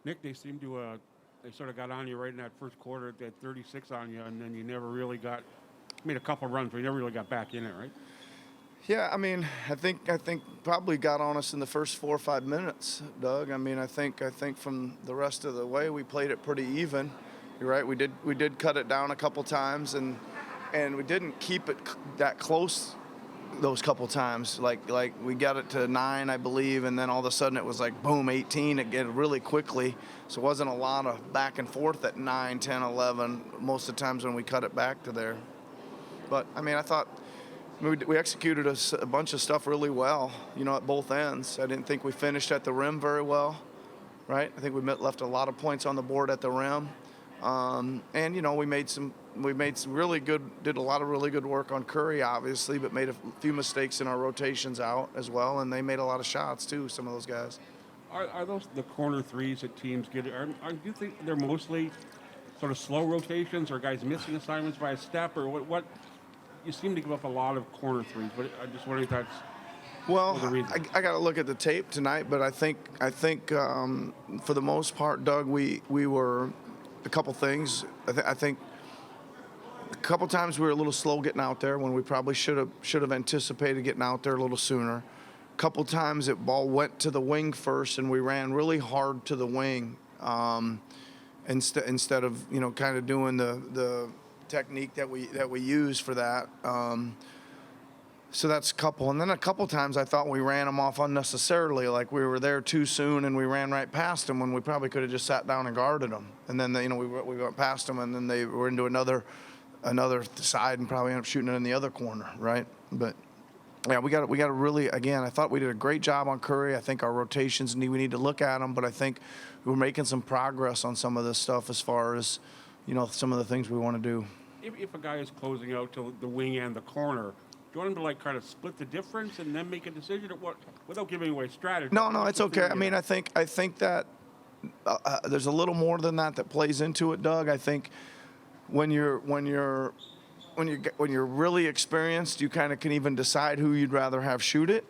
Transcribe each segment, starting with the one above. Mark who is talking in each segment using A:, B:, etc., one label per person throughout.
A: Nick, they seemed to they sort of got on you right in that first quarter. They had 36 on you, and then you never really got made a couple runs, but you never really got back in it, right?
B: Yeah, I mean, I think probably got on us in the first 4 or 5 minutes, Doug. I mean, I think from the rest of the way we played it pretty even. You're right. We did cut it down a couple times, and we didn't keep it that close those couple times. Like we got it to 9, I believe, and then all of a sudden it was like boom, 18 again really quickly. So it wasn't a lot of back and forth at 9, 10, 11 most of the times when we cut it back to there. But I mean, I thought we executed a bunch of stuff really well, at both ends. I didn't think we finished at the rim very well, right? I think we left a lot of points on the board at the rim. And we made some really good, did a lot of really good work on Curry, obviously, but made a few mistakes in our rotations out as well. And they made a lot of shots too, some of those guys.
A: Are those the corner threes that teams get? Do you think they're mostly sort of slow rotations, or guys missing assignments by a step, or what? You seem to give up a lot of corner threes, but I just wondering if that's
B: Well,
A: the reason.
B: I got to look at the tape tonight, but I think for the most part, Doug, we were a couple things. I think a couple times we were a little slow getting out there when we probably should have anticipated getting out there a little sooner. A couple times that ball went to the wing first, and we ran really hard to the wing instead of kind of doing the technique that we use for that. So that's a couple. And then a couple times I thought we ran them off unnecessarily, like we were there too soon and we ran right past them when we probably could have just sat down and guarded them. And then we went past them, and then they were into another side and probably ended up shooting it in the other corner, right? But yeah, we got to really, again, I thought we did a great job on Curry. I think our rotations we need to look at them, but I think we're making some progress on some of this stuff as far as some of the things we want to do.
A: If a guy is closing out to the wing and the corner, do you want him to kind of split the difference and then make a decision, or what, without giving away strategy?
B: No, it's okay. I mean, I think that there's a little more than that plays into it, Doug. I think when you're really experienced, you kind of can even decide who you'd rather have shoot it,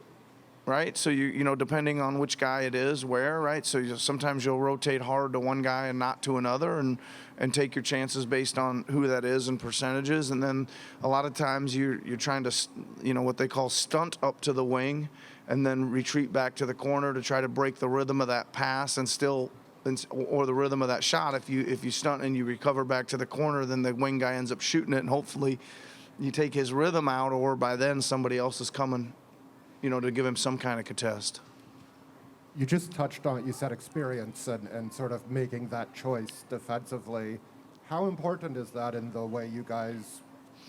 B: right? So depending on which guy it is, where, right? So sometimes you'll rotate hard to one guy and not to another, and take your chances based on who that is and percentages. And then a lot of times you're trying to, what they call stunt up to the wing, and then retreat back to the corner to try to break the rhythm of that pass or the rhythm of that shot. If you stunt and you recover back to the corner, then the wing guy ends up shooting it, and hopefully you take his rhythm out, or by then somebody else is coming, to give him some kind of contest.
C: You just touched on, you said experience and sort of making that choice defensively. How important is that in the way you guys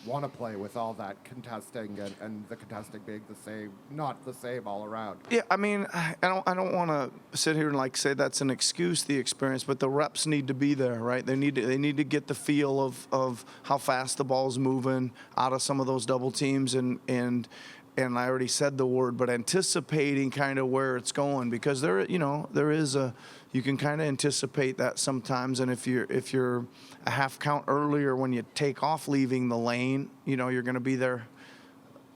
C: want to play with all that contesting and the contesting being the same, not the same all around?
B: Yeah, I mean, I don't want to sit here and say that's an excuse, the experience, but the reps need to be there, right? They need to get the feel of how fast the ball's moving out of some of those double teams, and I already said the word, but anticipating kind of where it's going, because there is you can kind of anticipate that sometimes, and if you're a half count earlier when you take off leaving the lane, you're going to be there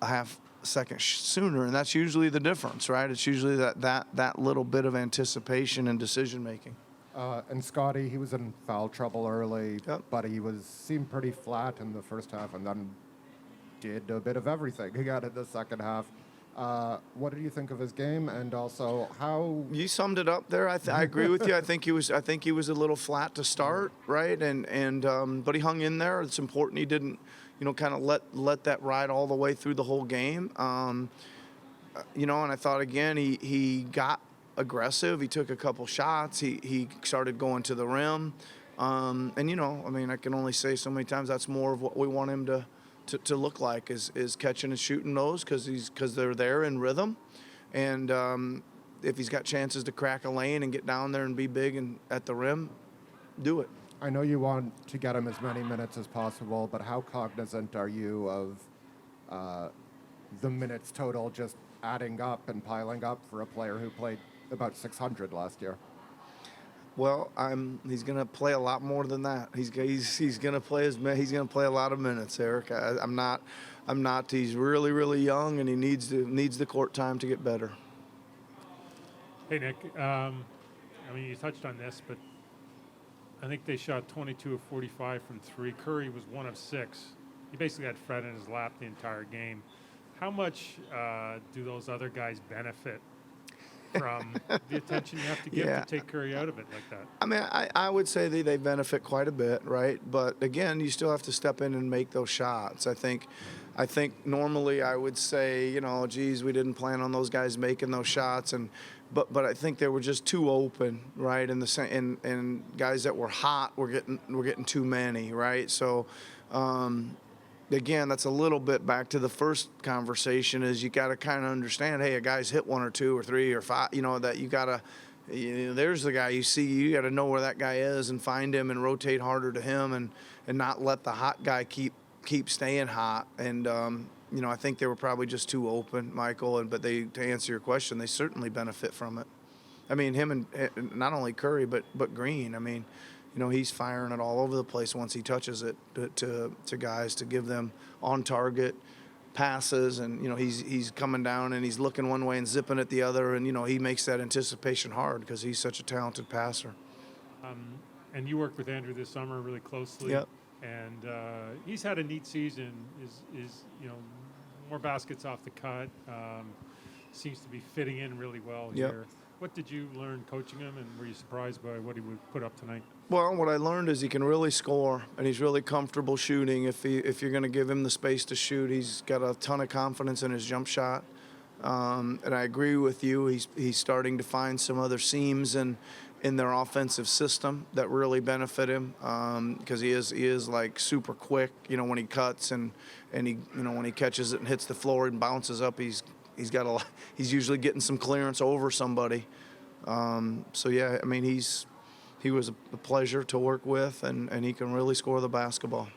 B: a half second sooner, and that's usually the difference, right? It's usually that little bit of anticipation and decision making.
C: And Scotty, he was in foul trouble early,
B: Yep.
C: but he seemed pretty flat in the first half, and then did a bit of everything. He got in the second half. What did you think of his game, and also how? You
B: summed it up there. I agree with you. I think he was a little flat to start, right? But he hung in there. It's important he didn't, kind of let that ride all the way through the whole game. And I thought again he got aggressive. He took a couple shots. He started going to the rim. I can only say so many times that's more of what we want him to look like is catching and shooting those, because they're there in rhythm, and if he's got chances to crack a lane and get down there and be big and at the rim, do it.
C: I know you want to get him as many minutes as possible, but how cognizant are you of the minutes total just adding up and piling up for a player who played about 600 last year?
B: Well, he's going to play a lot more than that. He's going to play he's going to play a lot of minutes, Eric. I'm not. He's really, really young, and he needs the court time to get better.
D: Hey, Nick. I mean, you touched on this, but I think they shot 22 of 45 from three. Curry was 1 of 6. He basically had Fred in his lap the entire game. How much do those other guys benefit from the attention you have to give to take Curry out of it like that?
B: I mean, I would say they benefit quite a bit, right? But again, you still have to step in and make those shots. I think normally I would say, you know, geez, we didn't plan on those guys making those shots, but I think they were just too open, right? And guys that were hot were getting too many, right? So. Again, that's a little bit back to the first conversation is you got to kind of understand, hey, a guy's hit 1 or 2 or 3 or 5, you know, that you got to, there's the guy you see, you got to know where that guy is and find him and rotate harder to him and not let the hot guy keep staying hot. And, you know, I think they were probably just too open, Michael, but to answer your question, they certainly benefit from it. I mean, him and not only Curry, but Green, I mean, you know, he's firing it all over the place once he touches it to guys to give them on target passes. And, you know, he's coming down and he's looking one way and zipping it the other. And, you know, he makes that anticipation hard because he's such a talented passer.
D: And you worked with Andrew this summer really closely.
B: Yep.
D: And he's had a neat season. Is you know, more baskets off the cut. Seems to be fitting in really well here. What did you learn coaching him, and were you surprised by what he would put up tonight?
B: Well, what I learned is he can really score, and he's really comfortable shooting. If you're going to give him the space to shoot, he's got a ton of confidence in his jump shot. And I agree with you. He's starting to find some other seams in their offensive system that really benefit him because he is like super quick. You know, when he cuts and he, you know, when he catches it and hits the floor and bounces up, he's usually getting some clearance over somebody. So yeah, I mean he was a pleasure to work with, and he can really score the basketball.